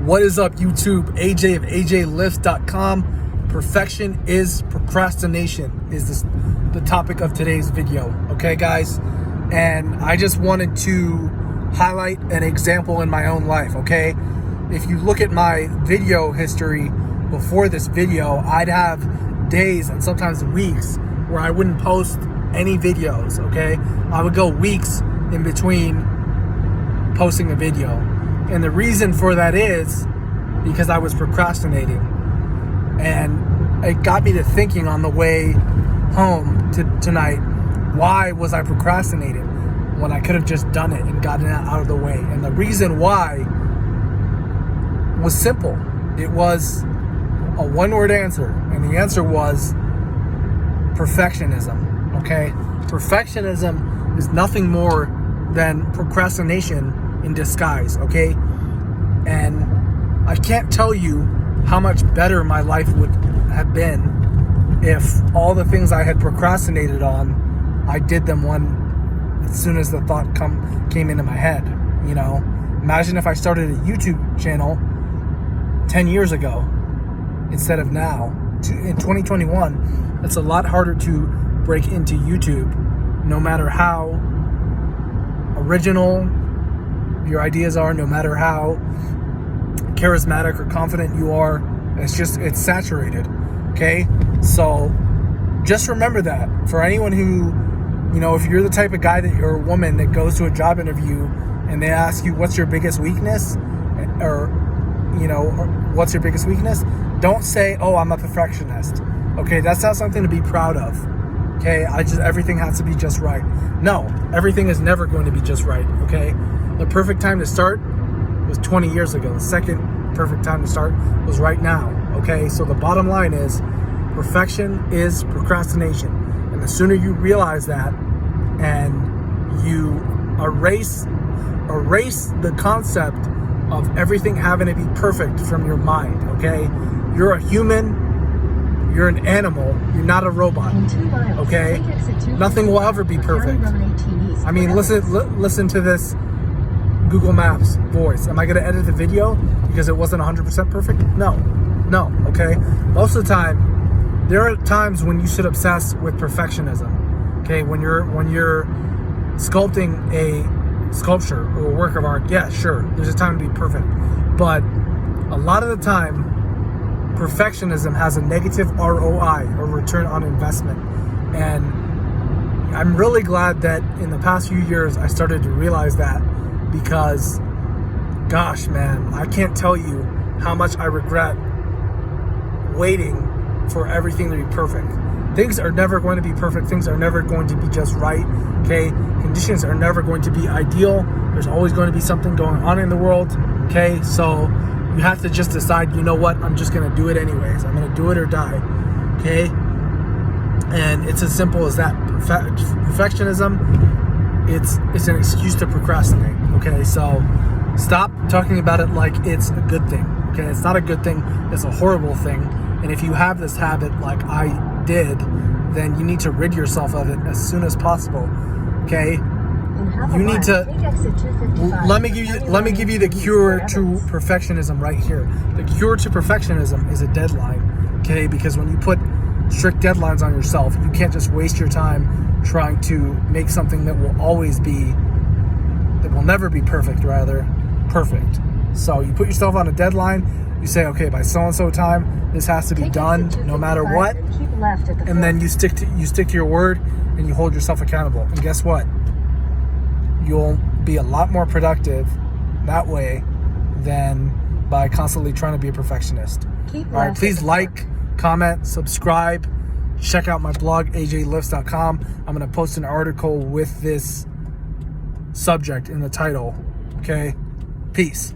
What is up, YouTube? AJ of AJLifts.com. Perfection is procrastination is the topic of today's video. Okay, guys? And I just wanted to highlight an example in my own life, okay? If you look at my video history before this video, I'd have days and sometimes weeks where I wouldn't post any videos, okay? I would go weeks in between posting a video. And the reason for that is because I was procrastinating. And it got me to thinking on the way home tonight, why was I procrastinating when I could have just done it and gotten it out of the way? And the reason why was simple. It was a one-word answer. And the answer was perfectionism, okay? Perfectionism is nothing more than procrastination in disguise, okay? And I can't tell you how much better my life would have been if all the things I had procrastinated on, I did them as soon as the thought came into my head, you know? Imagine if I started a YouTube channel 10 years ago instead of now. In 2021, it's a lot harder to break into YouTube, no matter how original your ideas are, no matter how charismatic or confident you are. It's saturated, okay? So just remember that. For anyone who, you know, if you're the type of guy or a woman that goes to a job interview and they ask you what's your biggest weakness, or what's your biggest weakness, don't say, oh, I'm a perfectionist. Okay, that's not something to be proud of. Okay, everything has to be just right. No, everything is never going to be just right, okay? The perfect time to start was 20 years ago. The second perfect time to start was right now, okay? So the bottom line is, perfection is procrastination. And the sooner you realize that and you erase the concept of everything having to be perfect from your mind, okay? You're a human. You're an animal. You're not a robot. Okay? Nothing will ever be perfect. I mean, listen to this Google Maps voice. Am I going to edit the video because it wasn't 100% perfect? No. Okay? Most of the time, there are times when you should obsess with perfectionism. Okay? When you're sculpting a sculpture or a work of art, yeah, sure, there's a time to be perfect. But a lot of the time, perfectionism has a negative ROI, or return on investment. And I'm really glad that in the past few years I started to realize that, because gosh, man, I can't tell you how much I regret waiting for everything to be perfect. Things are never going to be perfect. Things are never going to be just right, okay? Conditions are never going to be ideal. There's always going to be something going on in the world, okay? So you have to just decide, you know what, I'm just going to do it anyways. I'm going to do it or die, okay? And it's as simple as that. Perfectionism, it's an excuse to procrastinate, okay? So stop talking about it like it's a good thing, okay? It's not a good thing. It's a horrible thing. And if you have this habit like I did, then you need to rid yourself of it as soon as possible, okay? You need to let me give you the cure to perfectionism right here. The cure to perfectionism is a deadline, okay? Because when you put strict deadlines on yourself, you can't just waste your time trying to make something that will never be perfect, perfect. So you put yourself on a deadline. You say, okay, by so-and-so time, this has to be done no matter what. And then you stick to your word and you hold yourself accountable. And guess what? You'll be a lot more productive that way than by constantly trying to be a perfectionist. All right, please like, comment, subscribe. Check out my blog, AJLifts.com. I'm going to post an article with this subject in the title. Okay? Peace.